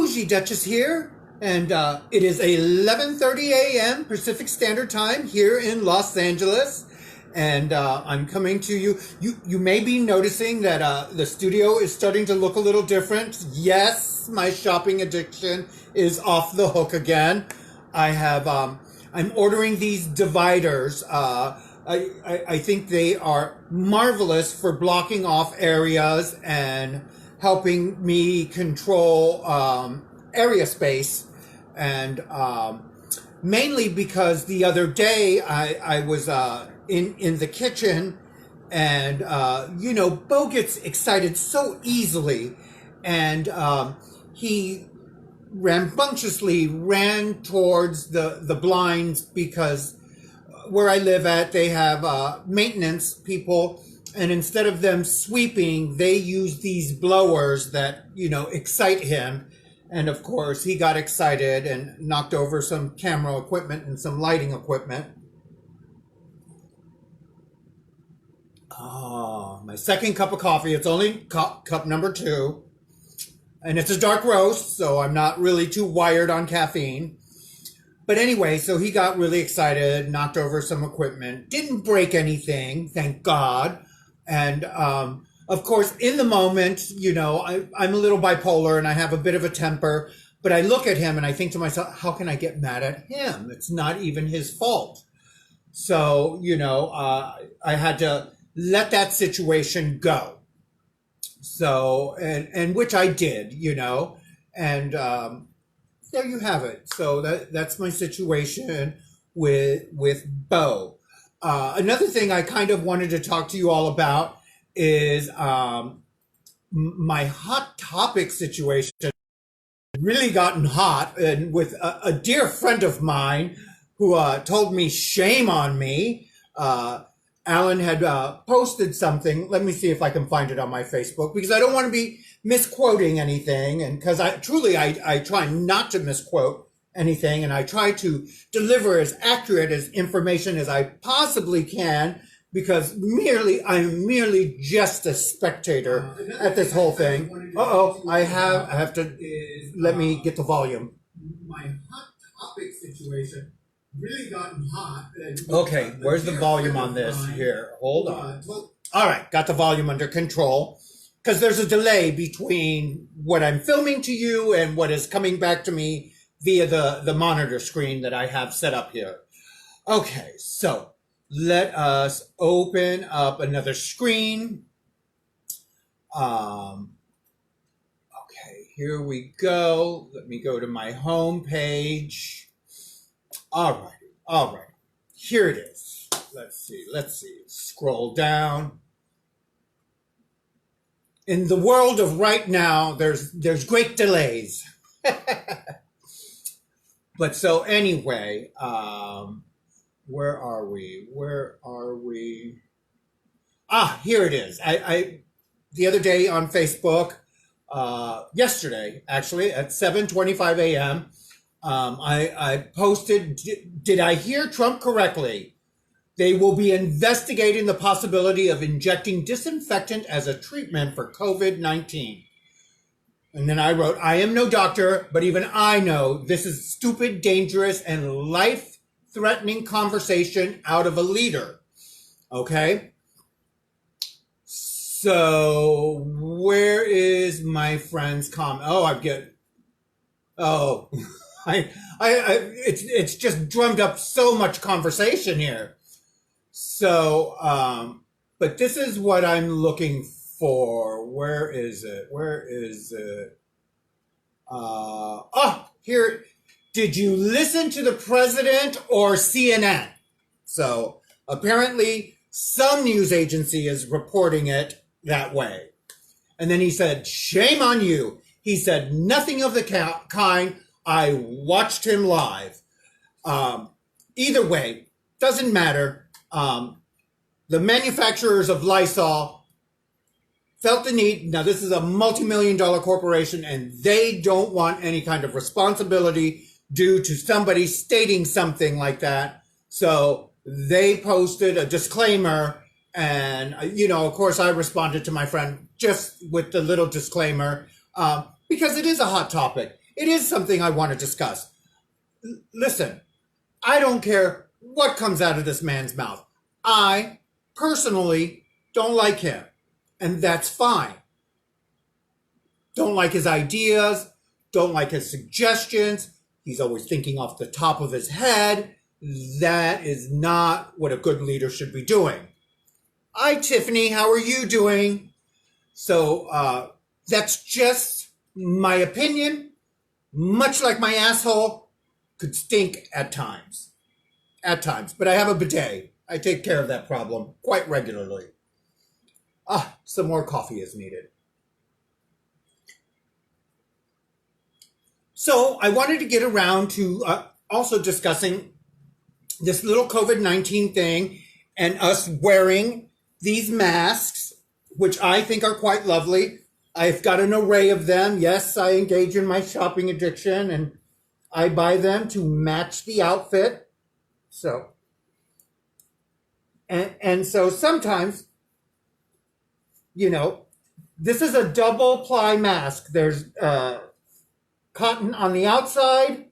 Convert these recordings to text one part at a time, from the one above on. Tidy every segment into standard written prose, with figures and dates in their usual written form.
Bougie Duchess here, and it is 11:30 a.m. Pacific Standard Time here in Los Angeles, and I'm coming to you. You may be noticing that the studio is starting to look a little different. Yes, my shopping addiction is off the hook again. I'm ordering these dividers. I think they are marvelous for blocking off areas and helping me control area space. And mainly because the other day I was in the kitchen, and Bo gets excited so easily, and he rambunctiously ran towards the blinds, because where I live at, they have maintenance people, and instead of them sweeping, they use these blowers that, excite him. And of course, he got excited and knocked over some camera equipment and some lighting equipment. Oh, my second cup of coffee. It's only cup number 2. And it's a dark roast, so I'm not really too wired on caffeine. But anyway, so he got really excited, knocked over some equipment, didn't break anything, thank God. And of course, in the moment, I'm a little bipolar and I have a bit of a temper, but I look at him and I think to myself, how can I get mad at him? It's not even his fault. So, I had to let that situation go. So, and which I did, and there you have it. So that's my situation with Bo. Another thing I kind of wanted to talk to you all about is my hot topic situation. Really gotten hot, and with a dear friend of mine who told me shame on me. Alan had posted something. Let me see if I can find it on my Facebook, because I don't want to be misquoting anything, and because I try not to misquote anything, and I try to deliver as accurate as information as I possibly can, because I'm merely just a spectator at this whole thing. I have to let me get the volume. My hot topic situation really gotten hot. Okay, where's the volume on this? Here, hold on. All right, got the volume under control, because there's a delay between what I'm filming to you and what is coming back to me via the monitor screen that I have set up here. Okay, so let us open up another screen. Okay, here we go. Let me go to my home page. All right. Here it is. Let's see. Scroll down. In the world of right now, there's great delays. But so anyway, where are we? Here it is. I the other day on Facebook, yesterday actually at 7:25 a.m. I posted, did I hear Trump correctly? They will be investigating the possibility of injecting disinfectant as a treatment for COVID-19. And then I wrote, I am no doctor, but even I know this is stupid, dangerous, and life-threatening conversation out of a leader. Okay? So, where is my friend's comment? It's just drummed up so much conversation here. So, but this is what I'm looking for. Where is it? Here. Did you listen to the president or CNN? So apparently some news agency is reporting it that way. And then he said, shame on you. He said nothing of the kind. I watched him live. Either way, doesn't matter. The manufacturers of Lysol felt the need. Now, this is a multi-million-dollar corporation, and they don't want any kind of responsibility due to somebody stating something like that. So they posted a disclaimer, and, of course, I responded to my friend just with the little disclaimer, because it is a hot topic. it is something I want to discuss. Listen, I don't care what comes out of this man's mouth. I personally don't like him, and that's fine. Don't like his ideas, don't like his suggestions. He's always thinking off the top of his head. That is not what a good leader should be doing. Hi, Tiffany. How are you doing? So that's just my opinion. Much like my asshole could stink at times. At times. But I have a bidet. I take care of that problem quite regularly. Some more coffee is needed. So I wanted to get around to also discussing this little COVID-19 thing and us wearing these masks, which I think are quite lovely. I've got an array of them. Yes, I engage in my shopping addiction and I buy them to match the outfit. So, and so sometimes, you know, this is a double ply mask. There's cotton on the outside,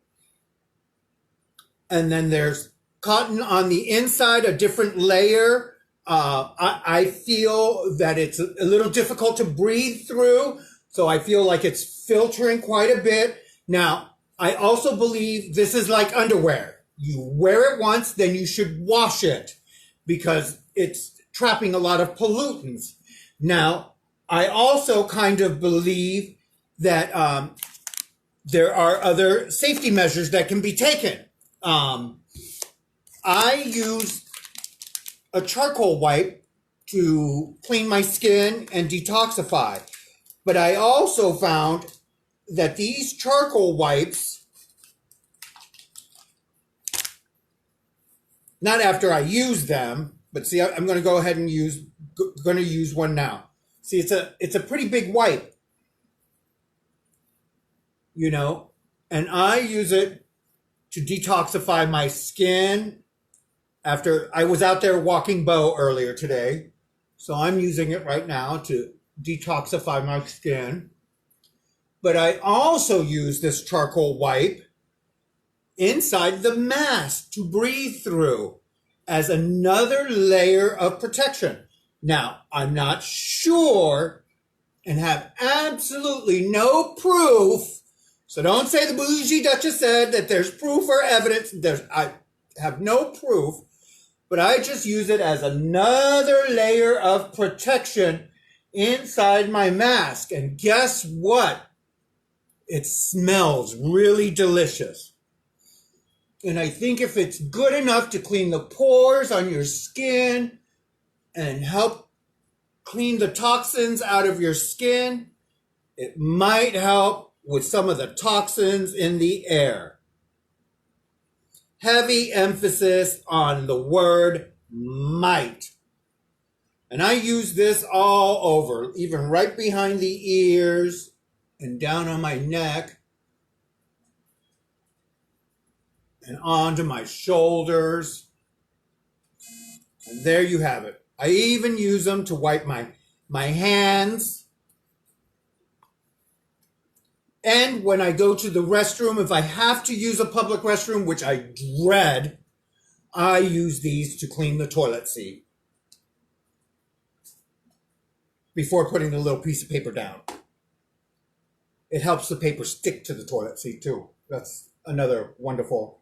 and then there's cotton on the inside, a different layer. I feel that it's a little difficult to breathe through, so I feel like it's filtering quite a bit. Now, I also believe this is like underwear. You wear it once, then you should wash it because it's trapping a lot of pollutants. Now, I also kind of believe that there are other safety measures that can be taken. I use a charcoal wipe to clean my skin and detoxify. But I also found that these charcoal wipes, not after I use them, but see, I'm going to go ahead and use one now. See, it's a pretty big wipe, you know, and I use it to detoxify my skin. After I was out there walking Bo earlier today, so I'm using it right now to detoxify my skin. But I also use this charcoal wipe inside the mask to breathe through as another layer of protection. Now, I'm not sure and have absolutely no proof, so don't say the Bougie Duchess said that there's proof or evidence. I have no proof, but I just use it as another layer of protection inside my mask. And guess what? It smells really delicious. And I think if it's good enough to clean the pores on your skin and help clean the toxins out of your skin, it might help with some of the toxins in the air. Heavy emphasis on the word might. And I use this all over, even right behind the ears and down on my neck and onto my shoulders. And there you have it. I even use them to wipe my hands. And when I go to the restroom, if I have to use a public restroom, which I dread, I use these to clean the toilet seat before putting the little piece of paper down. It helps the paper stick to the toilet seat too. That's another wonderful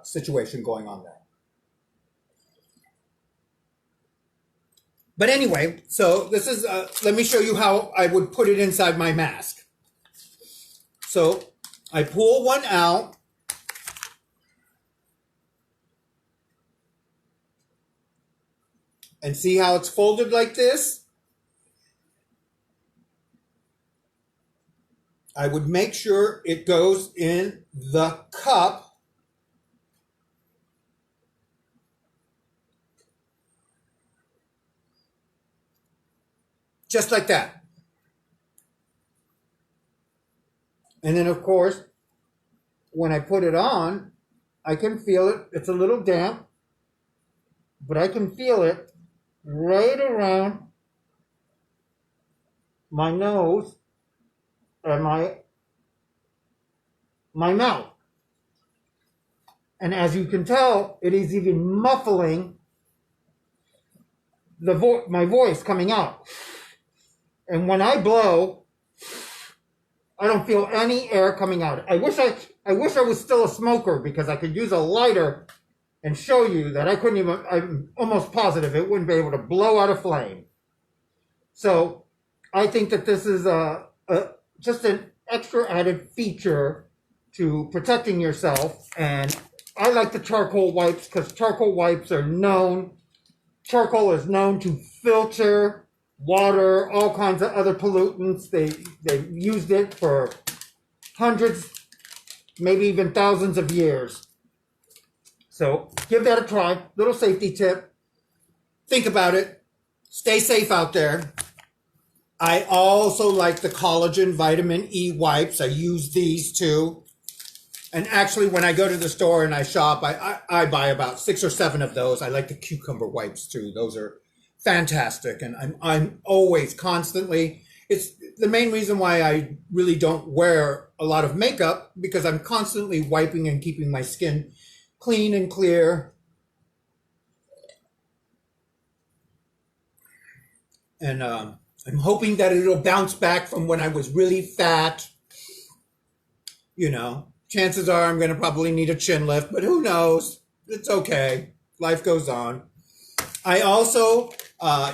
situation going on there. But anyway, so this is, let me show you how I would put it inside my mask. So I pull one out. And see how it's folded like this? I would make sure it goes in the cup. Just like that. And then, of course, when I put it on, I can feel it. It's a little damp, but I can feel it right around my nose and my my mouth. And as you can tell, it is even muffling my voice coming out. And when I blow, I don't feel any air coming out. I wish I was still a smoker, because I could use a lighter and show you that I couldn't even, I'm almost positive it wouldn't be able to blow out a flame. So I think that this is just an extra added feature to protecting yourself. And I like the charcoal wipes, because charcoal is known to filter water, all kinds of other pollutants. They've used it for hundreds, maybe even thousands of years. So give that a try. Little safety tip. Think about it. Stay safe out there. I also like the collagen vitamin E wipes. I use these too. And actually, when I go to the store and I shop, I buy about 6 or 7 of those. I like the cucumber wipes too. Those are fantastic. And I'm always constantly, it's the main reason why I really don't wear a lot of makeup, because I'm constantly wiping and keeping my skin clean and clear. And I'm hoping that it'll bounce back from when I was really fat. You know, chances are I'm going to probably need a chin lift, but who knows? It's okay. Life goes on. I also,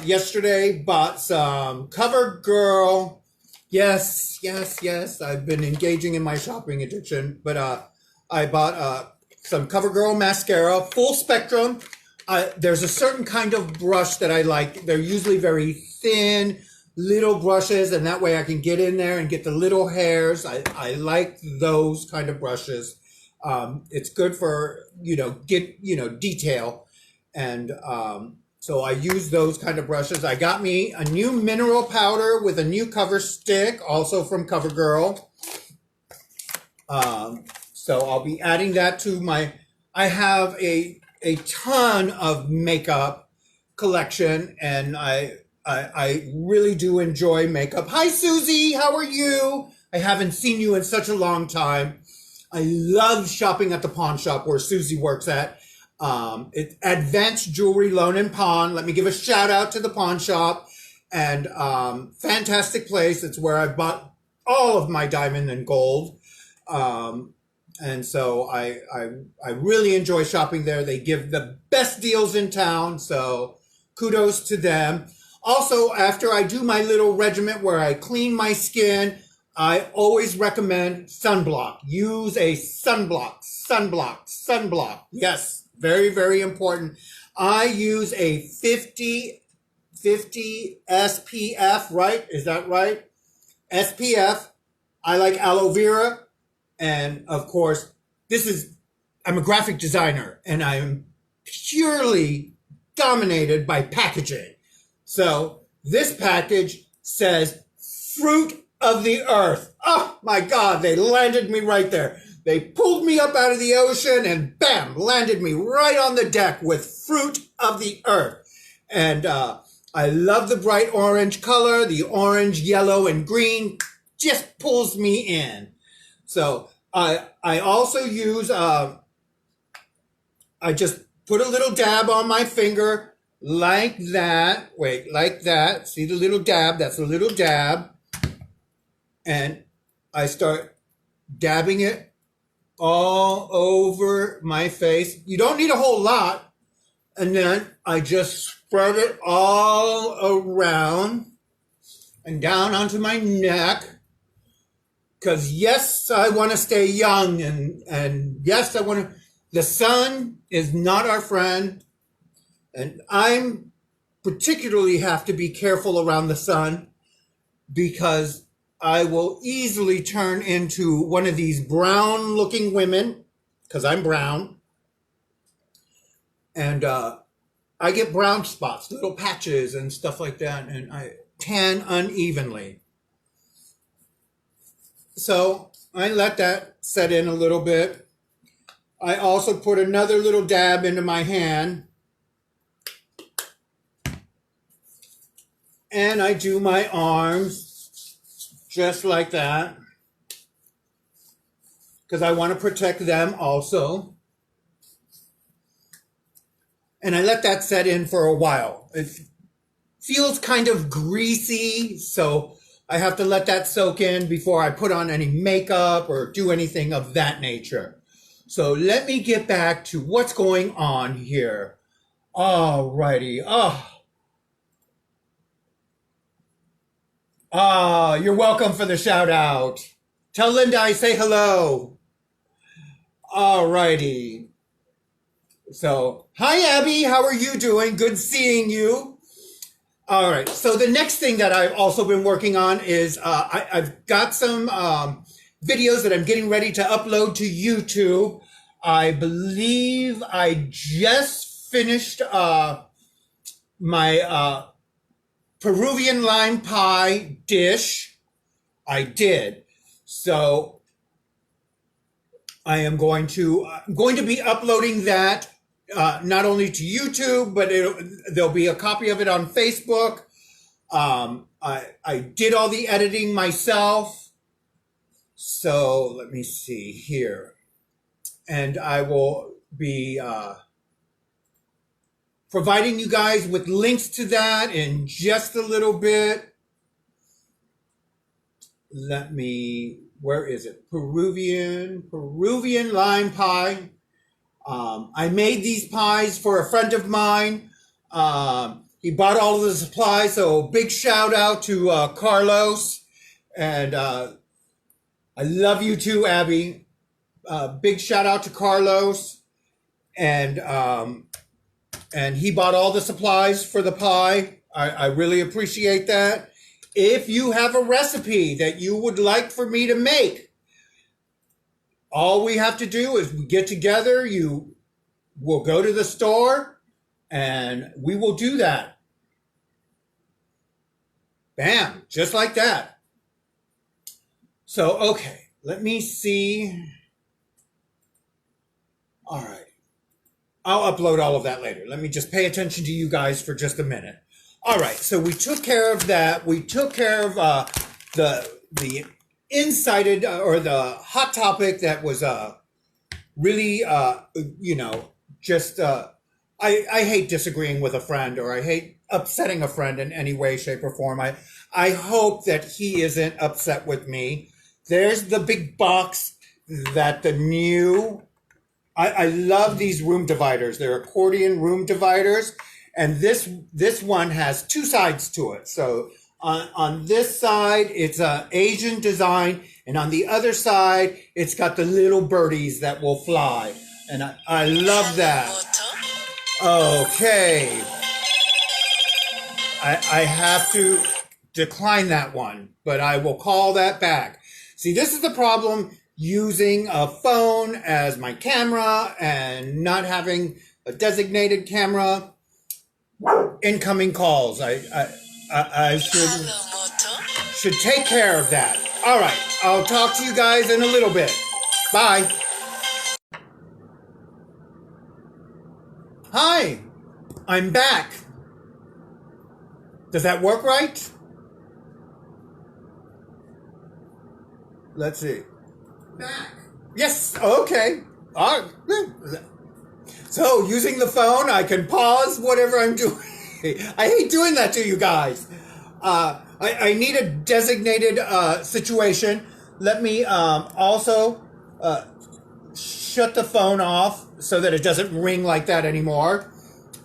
yesterday, bought some CoverGirl. Yes. I've been engaging in my shopping addiction, but I bought some CoverGirl mascara, full spectrum. There's a certain kind of brush that I like. They're usually very thin, little brushes, and that way I can get in there and get the little hairs. I like those kind of brushes. It's good for, detail. And so I use those kind of brushes. I got me a new mineral powder with a new cover stick, also from CoverGirl. So I'll be adding that to I have a ton of makeup collection, and I really do enjoy makeup. Hi, Susie. How are you? I haven't seen you in such a long time. I love shopping at the pawn shop where Susie works at. It's Advanced Jewelry Loan and Pawn. Let me give a shout out to the pawn shop. And fantastic place. It's where I bought all of my diamond and gold. And so I really enjoy shopping there. They give the best deals in town. So kudos to them. Also, after I do my little regimen where I clean my skin, I always recommend sunblock. Use a sunblock. Yes, very, very important. I use a 50 SPF, right? Is that right? SPF. I like aloe vera. And of course, I'm a graphic designer, and I'm purely dominated by packaging. So this package says fruit of the earth. Oh my God, they landed me right there. They pulled me up out of the ocean and bam, landed me right on the deck with fruit of the earth. And I love the bright orange color. The orange, yellow, and green just pulls me in. So I also use, I just put a little dab on my finger like that. Wait, like that. See the little dab? That's a little dab. And I start dabbing it all over my face. You don't need a whole lot. And then I just spread it all around and down onto my neck. Because yes, I want to stay young, and yes, the sun is not our friend. And I'm particularly have to be careful around the sun, because I will easily turn into one of these brown looking women, because I'm brown. And I get brown spots, little patches and stuff like that, and I tan unevenly. So I let that set in a little bit. I also put another little dab into my hand. And I do my arms just like that. because I want to protect them also. And I let that set in for a while. It feels kind of greasy, so I have to let that soak in before I put on any makeup or do anything of that nature. So let me get back to what's going on here. Alrighty. You're welcome for the shout out. Tell Linda I say hello. Alrighty. So, hi Abby, how are you doing? Good seeing you. All right. So the next thing that I've also been working on is I've got some videos that I'm getting ready to upload to YouTube. I believe I just finished my Peruvian lime pie dish. I did. So I'm going to be uploading that not only to YouTube, but there'll be a copy of it on Facebook. I did all the editing myself. So let me see here. And I will be providing you guys with links to that in just a little bit. Where is it? Peruvian lime pie. I made these pies for a friend of mine. He bought all of the supplies, so big shout out to Carlos. And I love you too, Abby. Big shout out to Carlos. And he bought all the supplies for the pie. I really appreciate that. If you have a recipe that you would like for me to make, all we have to do is we get together, we'll go to the store, and we will do that. Bam, just like that. So, okay, let me see. All right. I'll upload all of that later. Let me just pay attention to you guys for just a minute. All right, so we took care of that. We took care of the incited or the hot topic that was really, just I hate disagreeing with a friend, or I hate upsetting a friend in any way, shape, or form. I hope that he isn't upset with me. There's the big box that the new... I love these room dividers. They're accordion room dividers. And this one has two sides to it. So on this side, it's an Asian design. And on the other side, it's got the little birdies that will fly. And I love that. Okay. I have to decline that one, but I will call that back. See, this is the problem using a phone as my camera and not having a designated camera. Incoming calls. I should take care of that. All right. I'll talk to you guys in a little bit. Bye. Hi. I'm back. Does that work right? Let's see. Back. Yes. Okay. All right. So, using the phone, I can pause whatever I'm doing. I hate doing that to you guys. I need a designated situation. Let me also shut the phone off so that it doesn't ring like that anymore.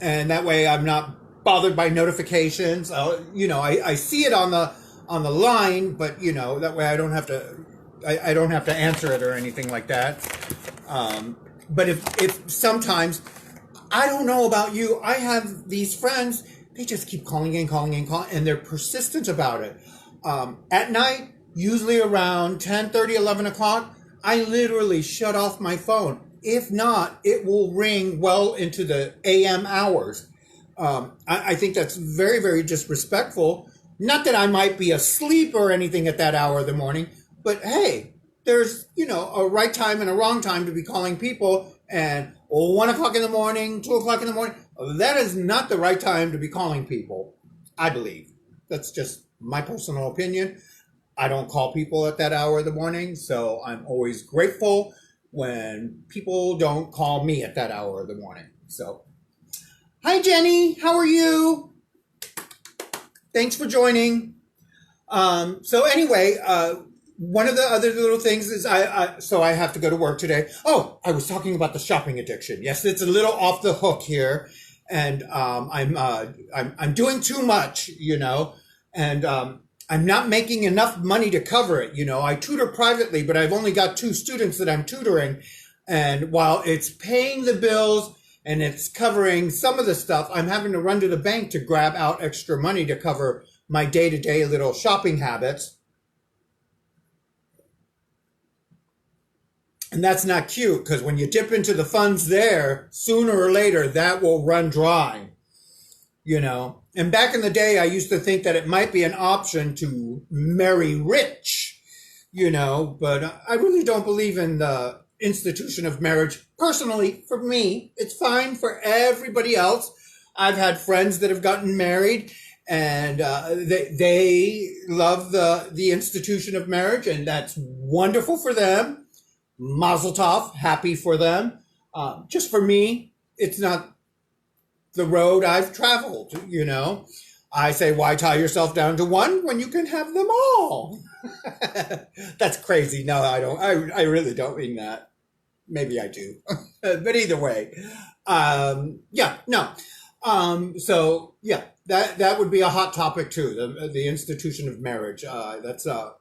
And that way I'm not bothered by notifications. I see it on the line, but that way I don't have to answer it or anything like that. But if sometimes, I don't know about you, I have these friends, they just keep calling, and they're persistent about it. At night, usually around 10:30, 11 o'clock, I literally shut off my phone. If not, it will ring well into the AM hours. I think that's very, very disrespectful. Not that I might be asleep or anything at that hour of the morning, but hey, there's, a right time and a wrong time to be calling people, and 1 o'clock in the morning, 2 o'clock in the morning, that is not the right time to be calling people, I believe. That's just my personal opinion. I don't call people at that hour of the morning, so I'm always grateful when people don't call me at that hour of the morning. So, hi Jenny, how are you? Thanks for joining. So anyway, one of the other little things is so I have to go to work today. Oh, I was talking about the shopping addiction. Yes, it's a little off the hook here, and I'm doing too much, and I'm not making enough money to cover it. I tutor privately, but I've only got 2 students that I'm tutoring, and while it's paying the bills and it's covering some of the stuff, I'm having to run to the bank to grab out extra money to cover my day-to-day little shopping habits. And that's not cute, because when you dip into the funds there, sooner or later, that will run dry, And back in the day, I used to think that it might be an option to marry rich, but I really don't believe in the institution of marriage. Personally, for me, it's fine. For everybody else, I've had friends that have gotten married, and they love the institution of marriage, and that's wonderful for them. Mazel tov, happy for them. Just for me, it's not the road I've traveled, I say, why tie yourself down to one when you can have them all? That's crazy. No, I don't. I really don't mean that. Maybe I do. But either way, yeah, no. So yeah, that would be a hot topic too. The institution of marriage. That's a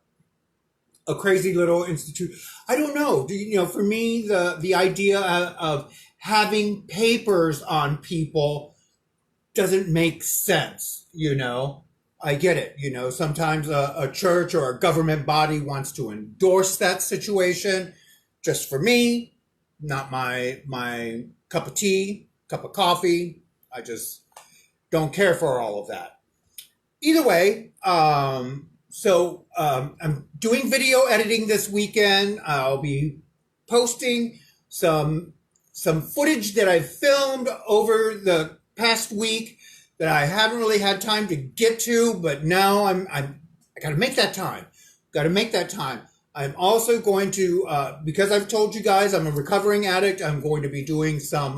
crazy little institute. I don't know. For me, the idea of having papers on people doesn't make sense. I get it. Sometimes a church or a government body wants to endorse that situation. Just for me, not my cup of tea, cup of coffee. I just don't care for all of that. Either way, so I'm doing video editing this weekend. I'll be posting some footage that I filmed over the past week that I haven't really had time to get to, but now I got to make that time. Got to make that time. I'm also going to, because I've told you guys I'm a recovering addict, I'm going to be doing some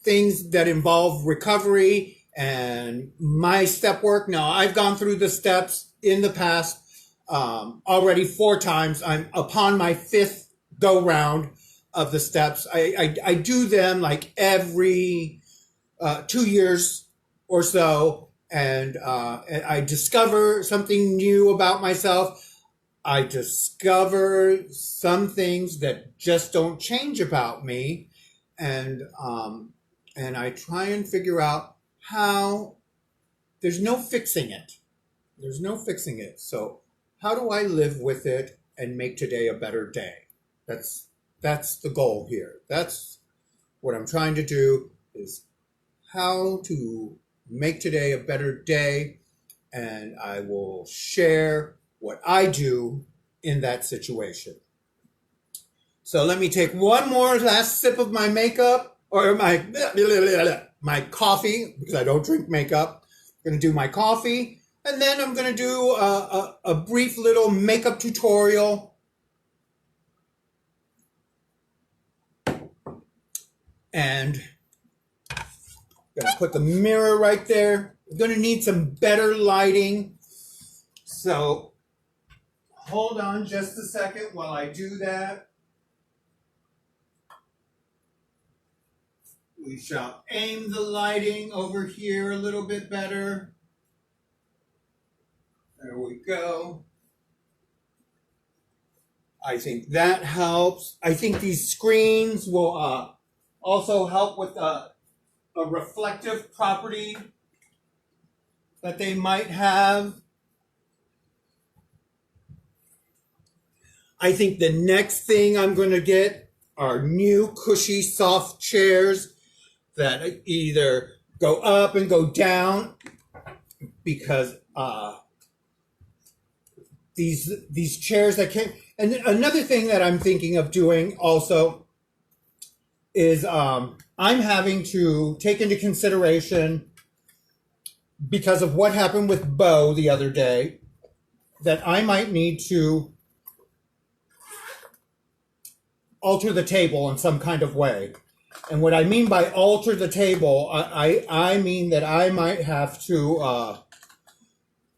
things that involve recovery and my step work. Now, I've gone through the steps in the past already 4 times. I'm upon my 5th go round of the steps. I do them like every 2 years or so. And I discover something new about myself. I discover some things that just don't change about me. And I try and figure out how. There's no fixing it. There's no fixing it. So how do I live with it and make today a better day? That's the goal here. That's what I'm trying to do, is how to make today a better day, and I will share what I do in that situation. So let me take one more last sip of my makeup, or my coffee, because I don't drink makeup. I'm going to do my coffee, and then I'm going to do a brief little makeup tutorial. And I'm going to put the mirror right there. I'm going to need some better lighting. So hold on just a second while I do that. We shall aim the lighting over here a little bit better. There we go. I think that helps. I think these screens will also help with a reflective property that they might have. I think the next thing I'm going to get are new cushy soft chairs that either go up and go down, because these chairs that came. And another thing that I'm thinking of doing also is I'm having to take into consideration because of what happened with Beau the other day, that I might need to alter the table in some kind of way. And what I mean by alter the table, I mean that I might have to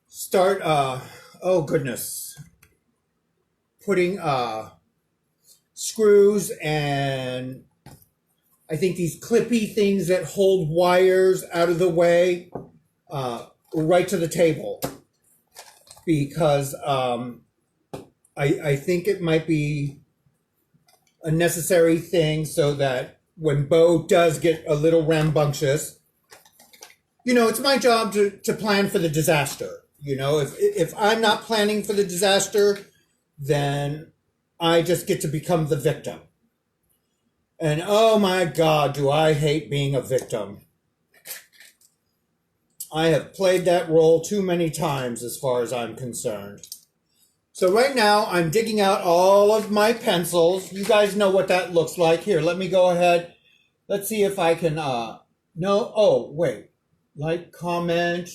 start, oh goodness, putting screws and I think these clippy things that hold wires out of the way right to the table. Because I think it might be a necessary thing so that when Beau does get a little rambunctious, you know, it's my job to plan for the disaster. You know, if I'm not planning for the disaster, then I just get to become the victim. And oh my God, do I hate being a victim. I have played that role too many times as far as I'm concerned. So right now I'm digging out all of my pencils. You guys know what that looks like. Here, let me go ahead. Let's see if I can, no, oh, wait. Like, comment.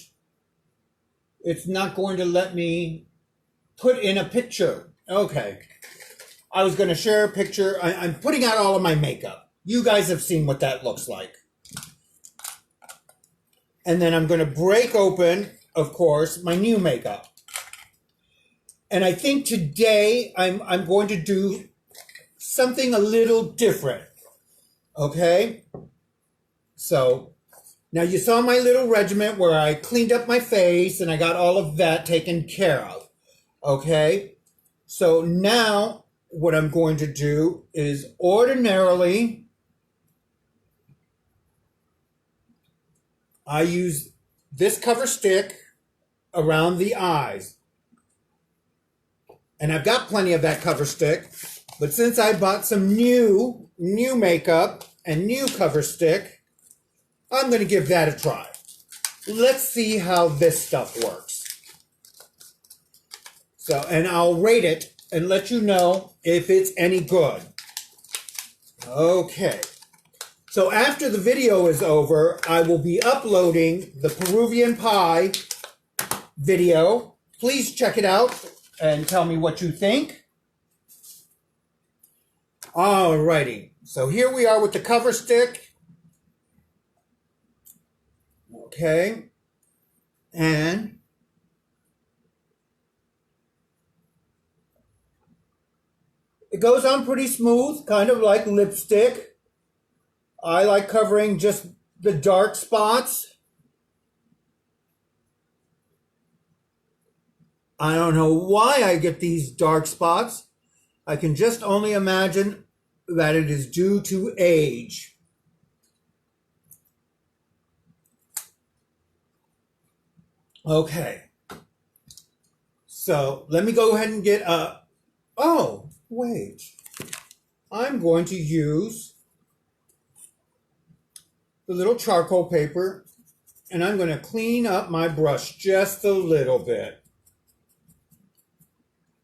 It's not going to let me put in a picture. Okay. I was going to share a picture. I'm putting out all of my makeup. You guys have seen what that looks like. And then I'm going to break open, of course, my new makeup. And I think today I'm going to do something a little different. Okay? So, now you saw my little regiment where I cleaned up my face and I got all of that taken care of. Okay? So now what I'm going to do is ordinarily I use this cover stick around the eyes. And I've got plenty of that cover stick, but since I bought some new makeup and new cover stick, I'm going to give that a try. Let's see how this stuff works. So, and I'll rate it and let you know if it's any good. Okay. So after the video is over, I will be uploading the Peruvian pie video. Please check it out and tell me what you think. Alrighty. So here we are with the cover stick. Okay. And it goes on pretty smooth, kind of like lipstick. I like covering just the dark spots. I don't know why I get these dark spots. I can just only imagine that it is due to age. Okay. So let me go ahead and get a... Oh, wait. I'm going to use the little charcoal paper, and I'm going to clean up my brush just a little bit.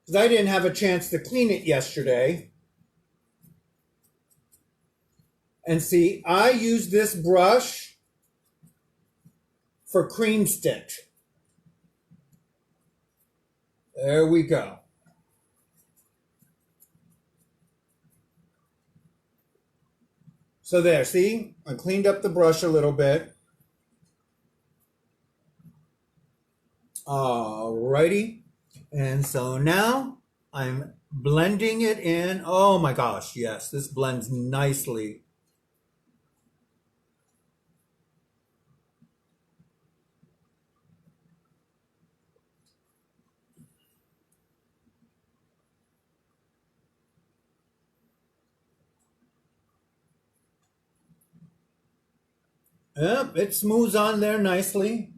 Because I didn't have a chance to clean it yesterday. And see, I use this brush for cream stick. There we go. So there, see? I cleaned up the brush a little bit. Alrighty. And so now I'm blending it in. Oh my gosh, yes, this blends nicely. Yep, it smooths on there nicely.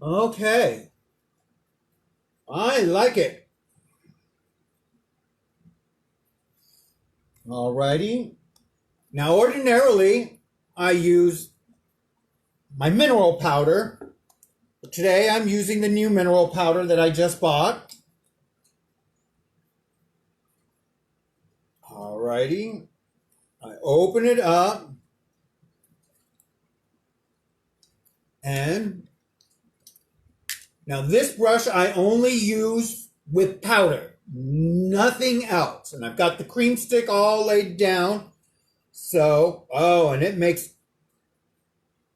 Okay. I like it. Alrighty. Now ordinarily I use my mineral powder. Today I'm using the new mineral powder that I just bought. Alrighty. I open it up and now this brush I only use with powder, nothing else. And I've got the cream stick all laid down. So, oh, and it makes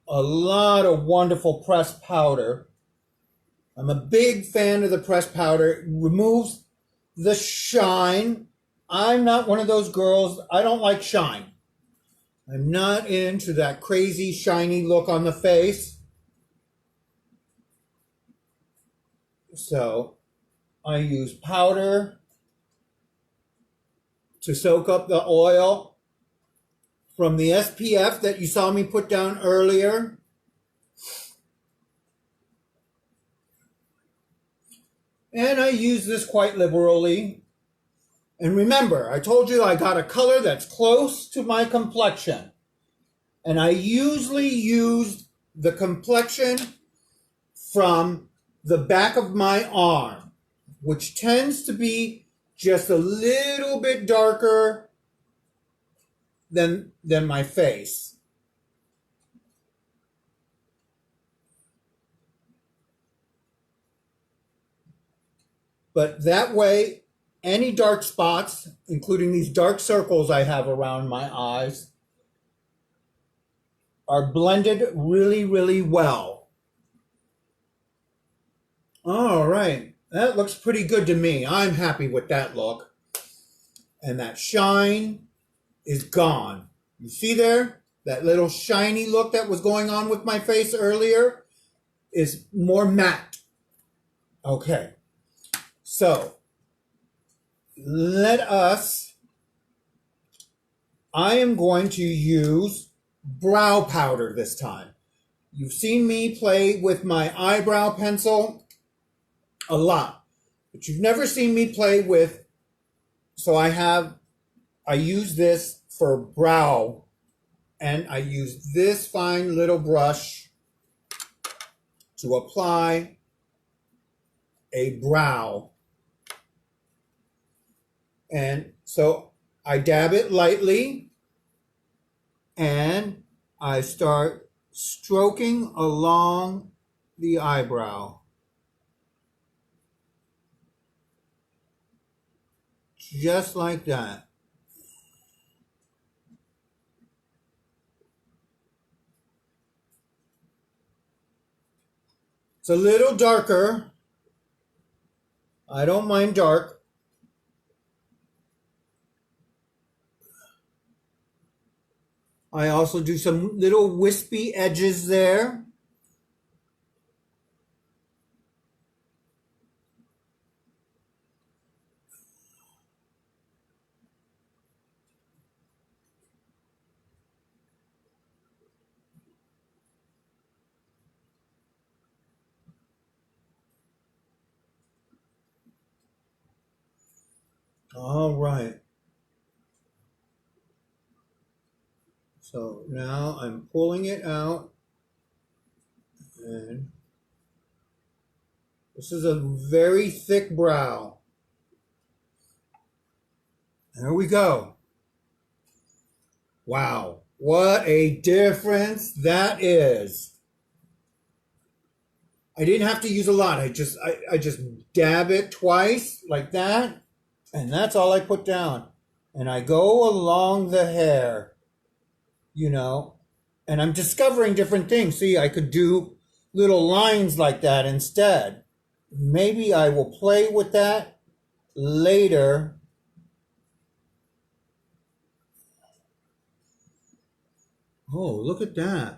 a lot of wonderful pressed powder. I'm a big fan of the pressed powder. It removes the shine. I'm not one of those girls. I don't like shine. I'm not into that crazy shiny look on the face. So I use powder to soak up the oil from the SPF that you saw me put down earlier. And I use this quite liberally. And remember, I told you I got a color that's close to my complexion. And I usually use the complexion from the back of my arm, which tends to be just a little bit darker than my face. But that way, any dark spots, including these dark circles I have around my eyes, are blended really, really well. All right, that looks pretty good to me. I'm happy with that look. And that shine is gone. You see there? That little shiny look that was going on with my face earlier is more matte. Okay, so I am going to use brow powder this time. You've seen me play with my eyebrow pencil a lot, but you've never seen me play with, so I use this for brow, and I use this fine little brush to apply a brow. And so I dab it lightly and I start stroking along the eyebrow. Just like that. It's a little darker. I don't mind dark. I also do some little wispy edges there. All right. So now I'm pulling it out, and this is a very thick brow. There we go. Wow, what a difference that is. I didn't have to use a lot. I just dab it twice like that, and that's all I put down. And I go along the hair, and I'm discovering different things. See, I could do little lines like that instead. Maybe I will play with that later. Oh, look at that.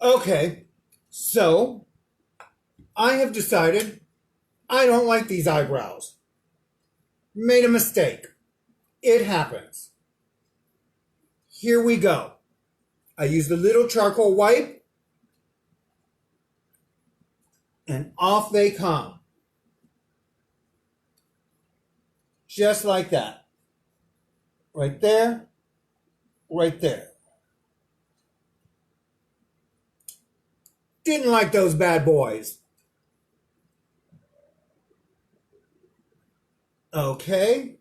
Okay, so I have decided I don't like these eyebrows. Made a mistake. It happens. Here we go. I use the little charcoal wipe, and off they come. Just like that. right there, right there. Didn't like those bad boys. Okay.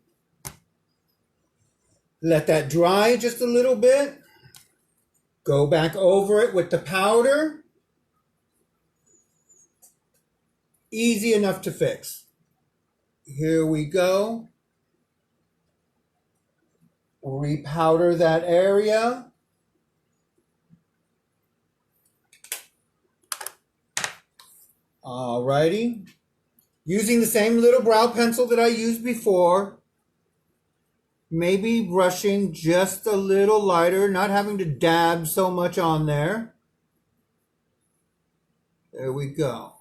Let that dry just a little bit. Go back over it with the powder. Easy enough to fix. Here we go. Repowder that area. Alrighty. Using the same little brow pencil that I used before. Maybe brushing just a little lighter, not having to dab so much on there. There we go.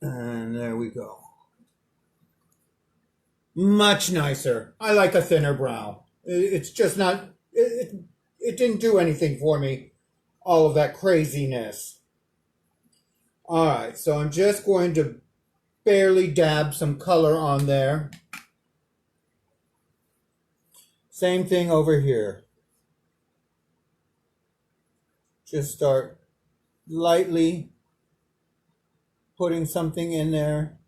And there we go. Much nicer. I like a thinner brow. It's just not, it didn't do anything for me. All of that craziness. All right, so I'm just going to barely dab some color on there. Same thing over here. Just start lightly putting something in there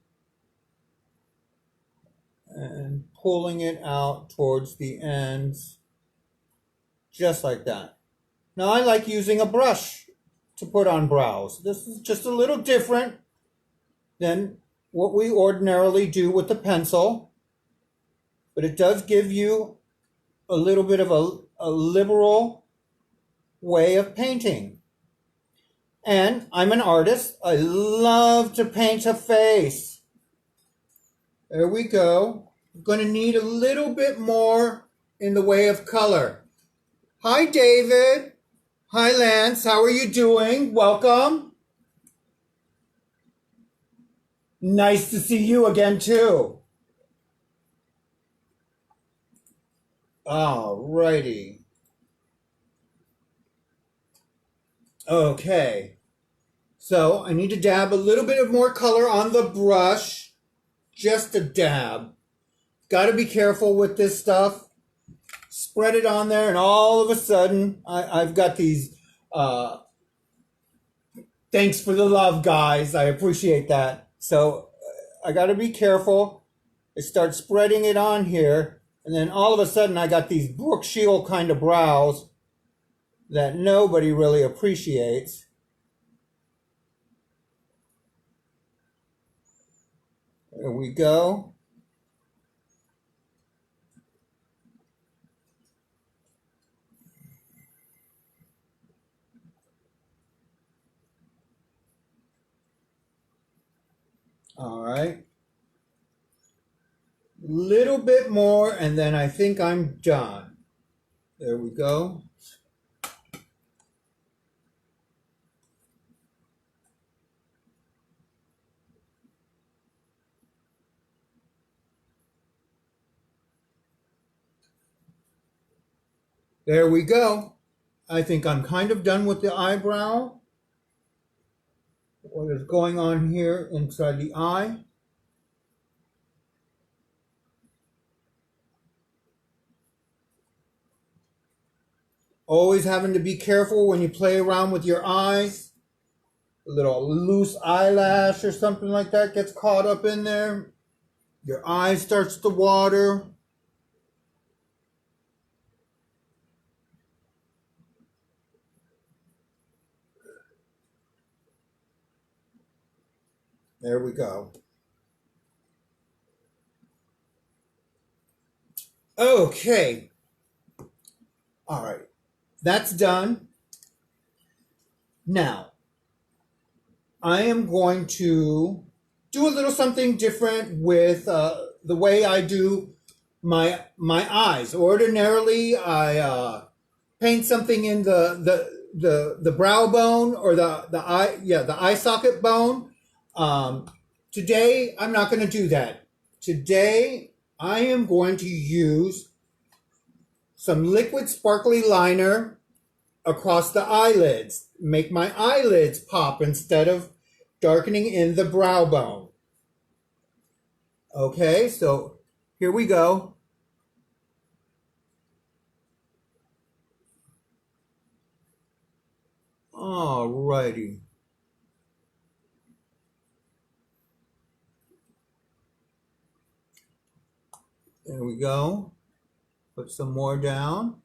and pulling it out towards the ends, just like that. Now I like using a brush to put on brows. This is just a little different than what we ordinarily do with the pencil, but it does give you a little bit of a liberal way of painting. And I'm an artist. I love to paint a face. There we go. I'm going to need a little bit more in the way of color. Hi, David. Hi, Lance. How are you doing? Welcome. Nice to see you again, too. Alrighty. Okay. So I need to dab a little bit of more color on the brush. Just a dab. Got to be careful with this stuff. Spread it on there, and all of a sudden, I've got these. Thanks for the love, guys. I appreciate that. So I got to be careful. I start spreading it on here, and then all of a sudden, I got these Brooke Shield kind of brows that nobody really appreciates. There we go. All right. Little bit more, and then I think I'm done. There we go. There we go. I think I'm kind of done with the eyebrow. What is going on here inside the eye? Always having to be careful when you play around with your eyes. A little loose eyelash or something like that gets caught up in there. Your eye starts to water. There we go. Okay. All right. That's done. Now, I am going to do a little something different with the way I do my eyes. Ordinarily, I paint something in the brow bone or the eye socket bone. Today, I'm not going to do that. Today, I am going to use some liquid sparkly liner across the eyelids. Make my eyelids pop instead of darkening in the brow bone. Okay, so here we go. Alrighty. There we go. Put some more down.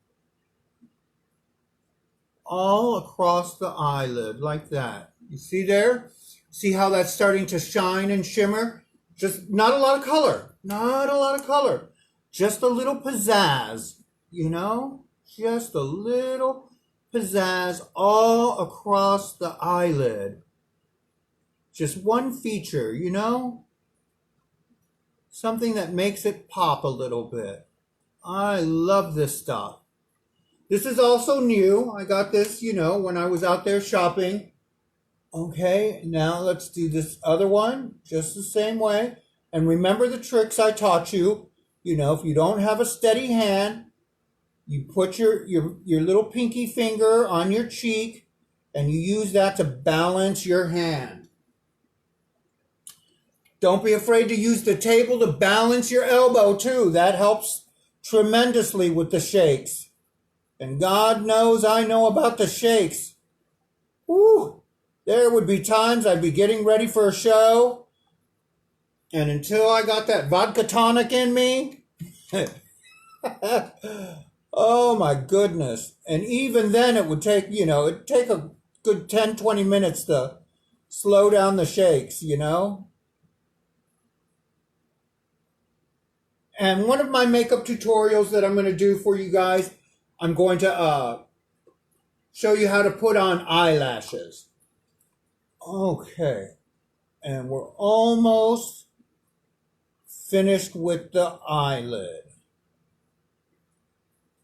All across the eyelid, like that. You see there? See how that's starting to shine and shimmer? Just not a lot of color. Not a lot of color. Just a little pizzazz, you know? Just a little pizzazz all across the eyelid. Just one feature, you know? Something that makes it pop a little bit. I love this stuff. This is also new. I got this, you know, when I was out there shopping. Okay, now let's do this other one just the same way. And remember the tricks I taught you. You know, if you don't have a steady hand, you put your little pinky finger on your cheek and you use that to balance your hand. Don't be afraid to use the table to balance your elbow too. That helps tremendously with the shakes. And God knows I know about the shakes. Woo! There would be times I'd be getting ready for a show, and until I got that vodka tonic in me, oh my goodness. And even then it would take, you know, it'd take a good 10, 20 minutes to slow down the shakes, you know. And one of my makeup tutorials that I'm going to do for you guys, I'm going to show you how to put on eyelashes. Okay, and we're almost finished with the eyelid.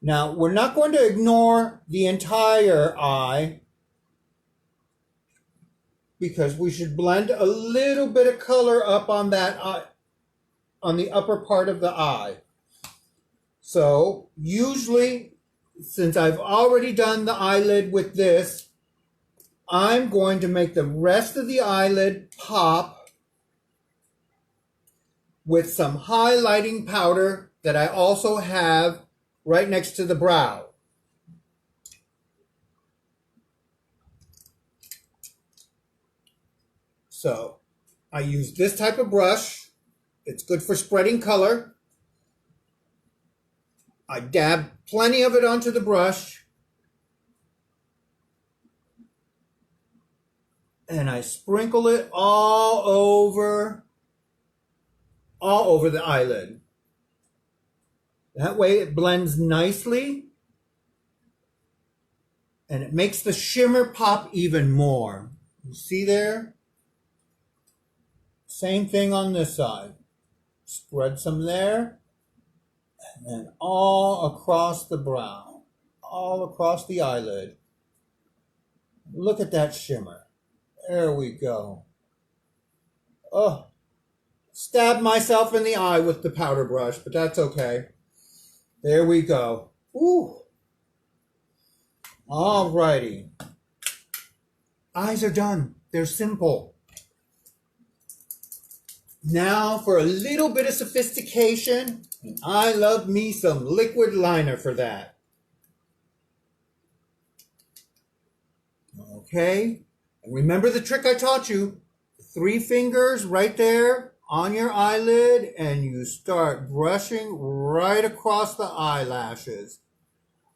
Now, we're not going to ignore the entire eye because we should blend a little bit of color up on that eye, on the upper part of the eye. So, usually, since I've already done the eyelid with this, I'm going to make the rest of the eyelid pop with some highlighting powder that I also have right next to the brow. So I use this type of brush. It's good for spreading color. I dab plenty of it onto the brush. And I sprinkle it all over the eyelid. That way it blends nicely and it makes the shimmer pop even more. You see there? Same thing on this side. Spread some there and then all across the brow, all across the eyelid. Look at that shimmer. There we go. Oh, stabbed myself in the eye with the powder brush, but that's okay. There we go. Ooh. Alrighty. Eyes are done. They're simple. Now for a little bit of sophistication, and I love me some liquid liner for that. Okay. And remember the trick I taught you. 3 fingers right there on your eyelid, and you start brushing right across the eyelashes.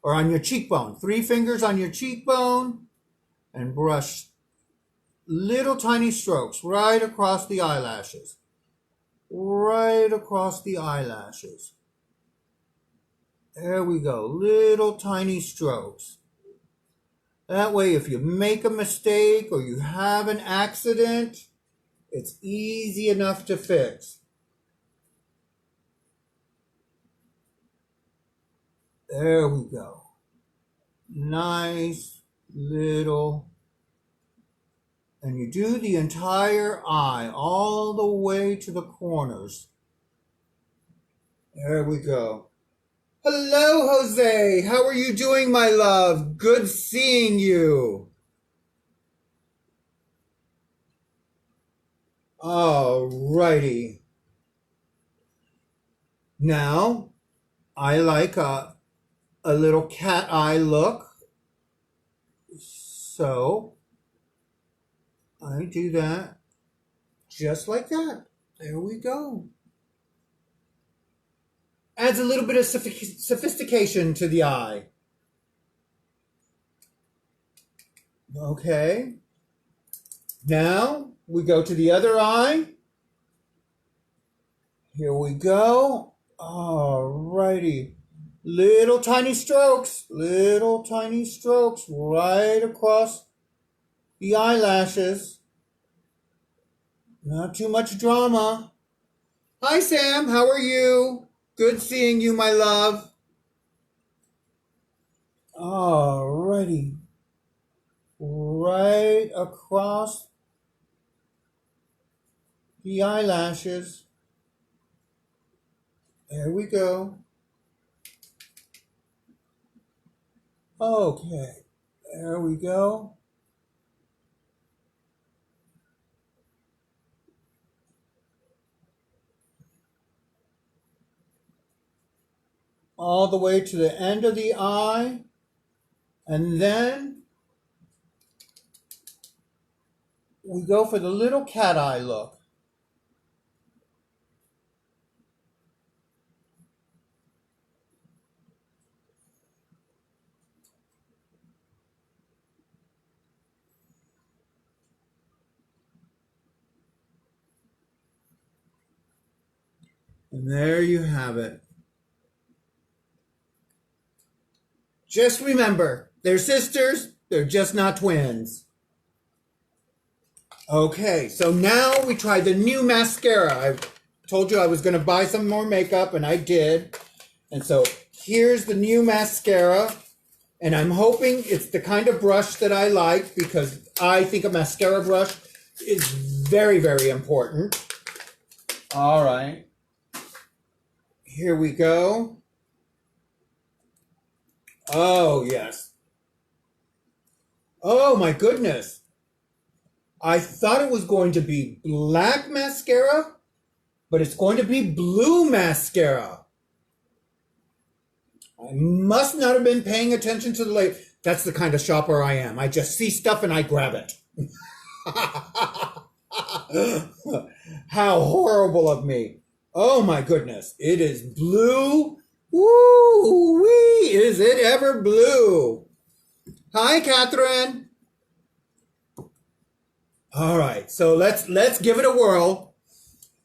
Or on your cheekbone. 3 fingers on your cheekbone, and brush little tiny strokes right across the eyelashes. Right across the eyelashes. There we go. Little tiny strokes. That way, if you make a mistake or you have an accident, it's easy enough to fix. There we go. Nice little. And you do the entire eye all the way to the corners. There we go. Hello, Jose. How are you doing, my love? Good seeing you. Alrighty. Now, I like a little cat eye look. So, I do that just like that. There we go. Adds a little bit of sophistication to the eye. Okay. Now, we go to the other eye. Here we go. Alrighty. Little tiny strokes right across the eyelashes. Not too much drama. Hi, Sam. How are you? Good seeing you, my love. Alrighty. Right across the eyelashes. There we go. Okay. There we go. All the way to the end of the eye. And then we go for the little cat eye look. And there you have it. Just remember, they're sisters, they're just not twins. Okay, so now we try the new mascara. I told you I was going to buy some more makeup, and I did. And so here's the new mascara. And I'm hoping it's the kind of brush that I like, because I think a mascara brush is very, very important. All right. Here we go. Oh, yes. Oh, my goodness. I thought it was going to be black mascara, but it's going to be blue mascara. I must not have been paying attention to the label. That's the kind of shopper I am. I just see stuff and I grab it. How horrible of me. Oh my goodness. It is blue. Woo-wee. Is it ever blue? Hi, Catherine. All right. So let's give it a whirl.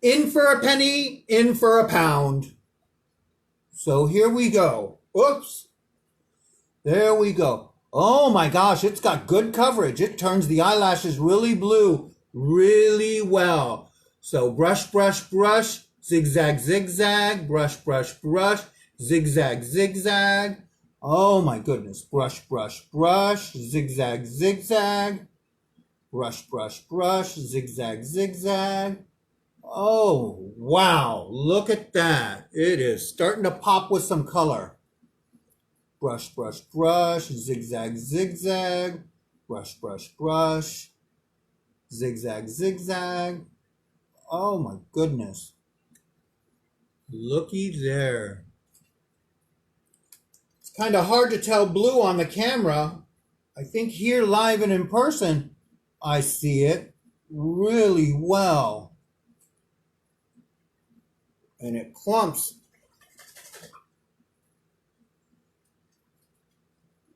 In for a penny, in for a pound. So here we go. Oops. There we go. Oh my gosh, it's got good coverage. It turns the eyelashes really blue really well. So brush, brush, brush, zigzag, zigzag, brush, brush, brush, zigzag, zigzag. Oh my goodness. Brush, brush, brush, zigzag, zigzag, brush, brush, brush, zigzag, zigzag. Oh, wow. Look at that. It is starting to pop with some color. Brush, brush, brush, zigzag, zigzag, brush, brush, brush, zigzag, zigzag. Oh my goodness. Looky there. It's kind of hard to tell blue on the camera. I think here live and in person, I see it really well. And it clumps.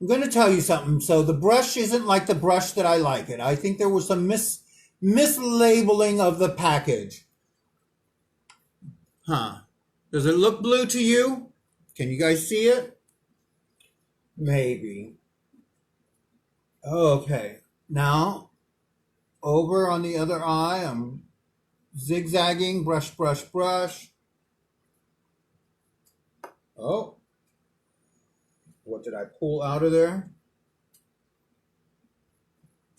I'm going to tell you something. So the brush isn't like the brush that I like it. I think there was some mislabeling of the package. Huh. Does it look blue to you? Can you guys see it? Maybe. Okay. Now, over on the other eye, I'm zigzagging, brush, brush, brush. Oh. What did I pull out of there?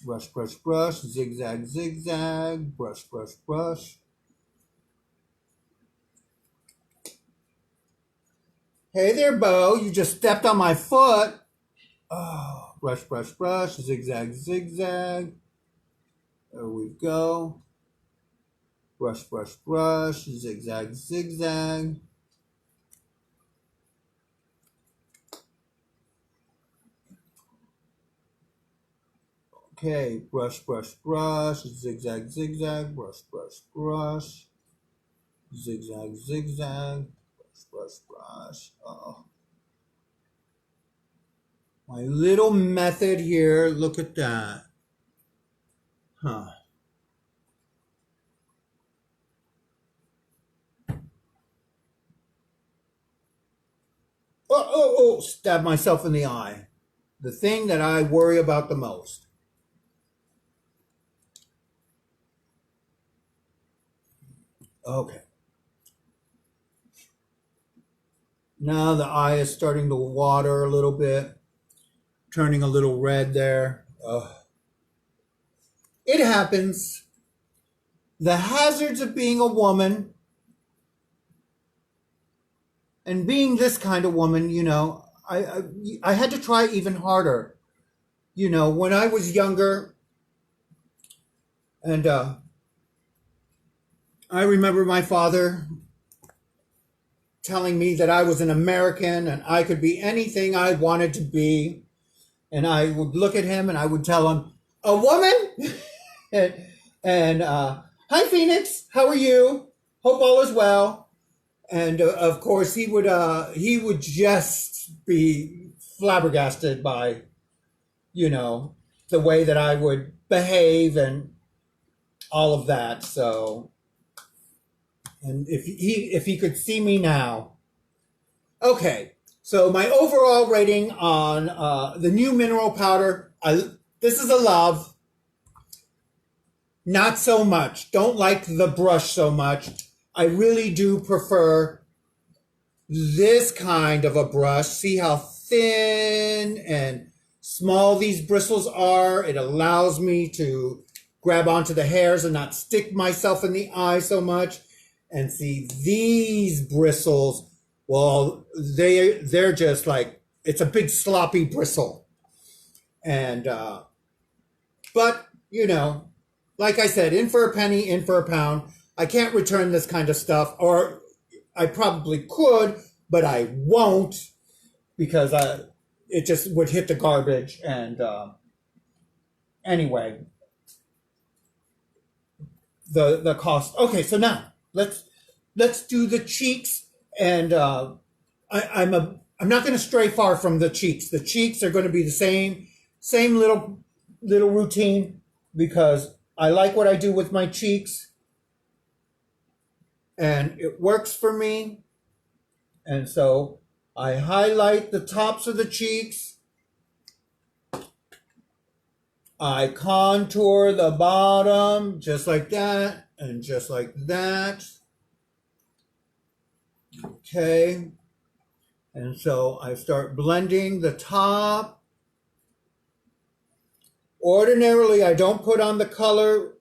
Brush, brush, brush, zigzag, zigzag, brush, brush, brush. Hey there, Bo. You just stepped on my foot. Oh, brush, brush, brush. Zigzag, zigzag. There we go. Brush, brush, brush. Zigzag, zigzag. Okay, brush, brush, brush. Zigzag, zigzag. Brush, brush, brush. Zigzag, zigzag. Brush, brush, brush. Oh. My little method here. Look at that. Huh. Oh, stab myself in the eye. The thing that I worry about the most. Okay. Now the eye is starting to water a little bit, turning a little red there. It happens. The hazards of being a woman and being this kind of woman, I had to try even harder. When I was younger, and I remember my father telling me that I was an American and I could be anything I wanted to be. And I would look at him and I would tell him, a woman? and hi, Phoenix, how are you? Hope all is well. And of course, he would just be flabbergasted by, the way that I would behave and all of that. So, and if he could see me now. Okay, so my overall rating on the new mineral powder, this is a love. Not so much. Don't like the brush so much. I really do prefer this kind of a brush. See how thin and small these bristles are? It allows me to grab onto the hairs and not stick myself in the eye so much. And see these bristles, well, they're just like, it's a big sloppy bristle. And, but, like I said, in for a penny, in for a pound. I can't return this kind of stuff, or I probably could, but I won't because it just would hit the garbage. And anyway, the cost. Okay, so now let's do the cheeks, and I'm not going to stray far from the cheeks. The cheeks are going to be the same little routine because I like what I do with my cheeks and it works for me. And so I highlight the tops of the cheeks. I contour the bottom just like that and just like that. Okay. And so I start blending the top. Ordinarily, I don't put on the color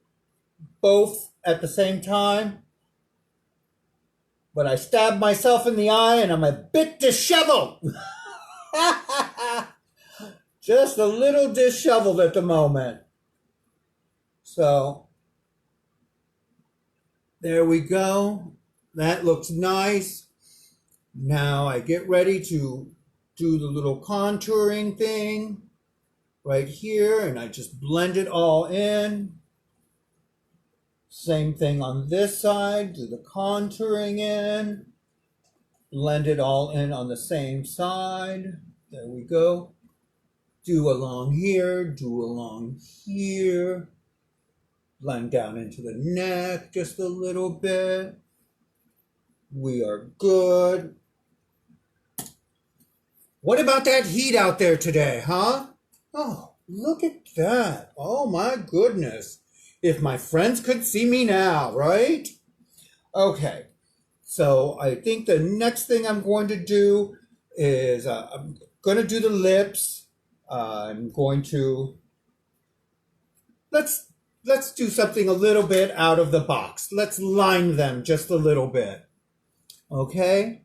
both at the same time, but I stabbed myself in the eye and I'm a bit disheveled. Just a little disheveled at the moment. So there we go. That looks nice. Now I get ready to do the little contouring thing right here, and I just blend it all in. Same thing on this side, do the contouring in, blend it all in on the same side. There we go. Do along here, do along here. Blend down into the neck just a little bit. We are good. What about that heat out there today, huh? Oh, look at that. Oh my goodness. If my friends could see me now, right? Okay, so I think the next thing I'm going to do is I'm going to do the lips. I'm going to, let's do something a little bit out of the box. Let's line them just a little bit. Okay?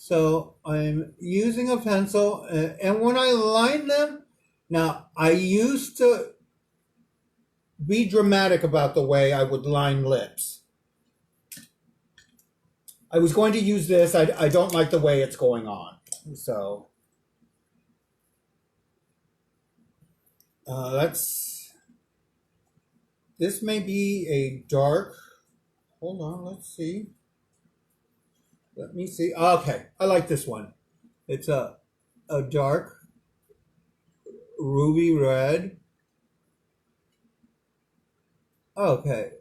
So I'm using a pencil, and when I line them, now I used to be dramatic about the way I would line lips. I was going to use this. I don't like the way it's going on. So this may be a dark, hold on, let's see. Let me see. Okay, I like this one. It's a dark ruby red. Okay,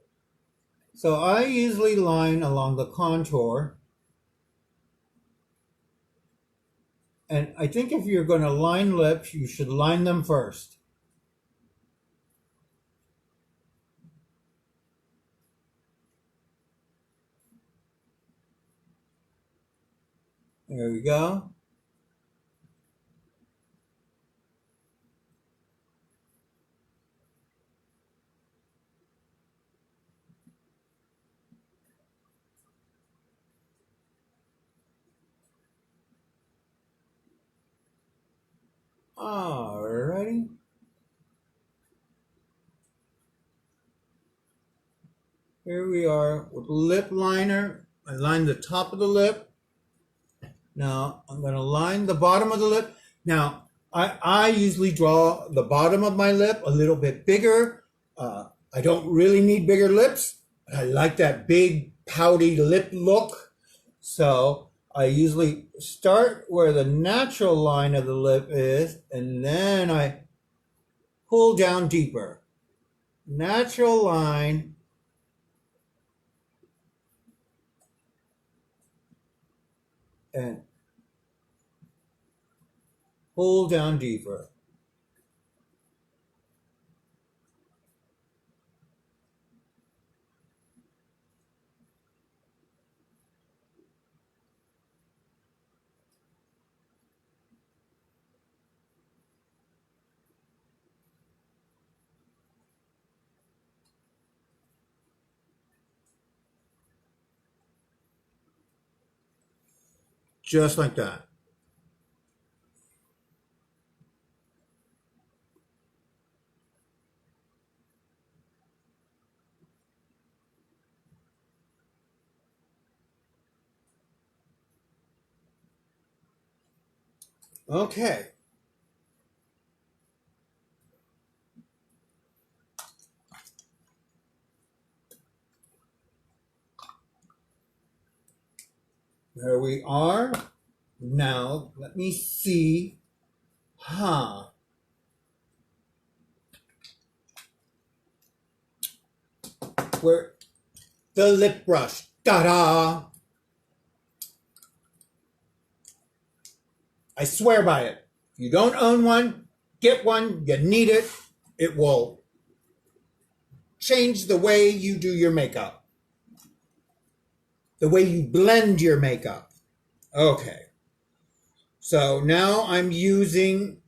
so I usually line along the contour. And I think if you're going to line lips, you should line them first. There we go. Alrighty. Here we are with lip liner. I lined the top of the lip. Now I'm going to line the bottom of the lip. Now I usually draw the bottom of my lip a little bit bigger. I don't really need bigger lips. I like that big pouty lip look. So I usually start where the natural line of the lip is, and then I pull down deeper. Natural line. And pull down deeper. Just like that. Okay. There we are. Now, let me see. Where the lip brush. Ta-da! I swear by it. If you don't own one, get one. You need it. It will change the way you do your makeup. The way you blend your makeup. Okay. So now I'm using,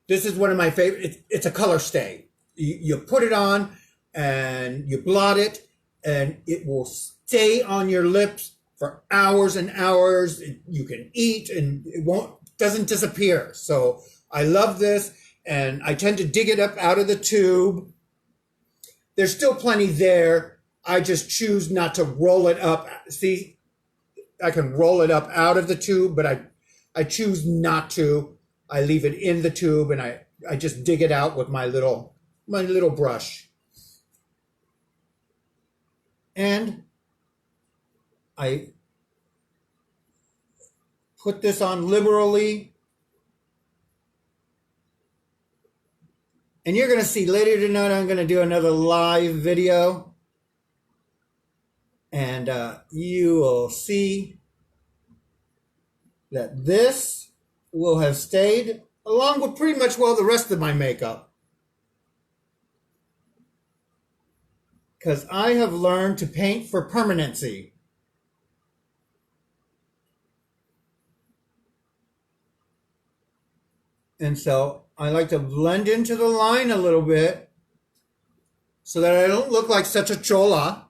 this is one of my favorite, it's a color stay. You put it on and you blot it and it will stay on your lips for hours and hours. You can eat and it doesn't disappear. So I love this, and I tend to dig it up out of the tube. There's still plenty there. I just choose not to roll it up. See, I can roll it up out of the tube, but I choose not to. I leave it in the tube and I just dig it out with my little brush. And I put this on liberally. And you're going to see later tonight, I'm going to do another live video. And you will see that this will have stayed along with pretty much the rest of my makeup. Because I have learned to paint for permanency. And so I like to blend into the line a little bit so that I don't look like such a chola.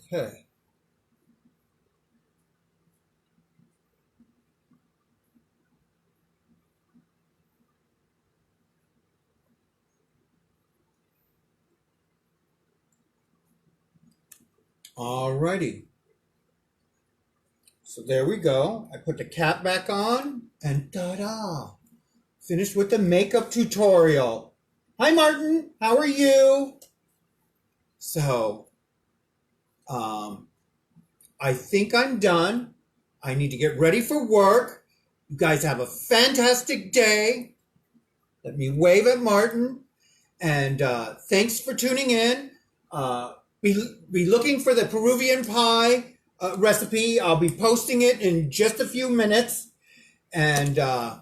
Okay. Alrighty. So there we go. I put the cap back on and ta-da! Finished with the makeup tutorial. Hi Martin, how are you? So, um, I think I'm done. I need to get ready for work. You guys have a fantastic day. Let me wave at Martin. And thanks for tuning in. Be looking for the Peruvian pie recipe. I'll be posting it in just a few minutes. And bye,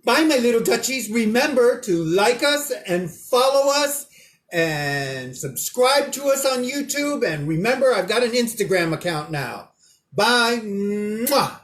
my little Dutchies. Remember to like us and follow us and subscribe to us on YouTube. And remember, I've got an Instagram account now. Bye. Mwah.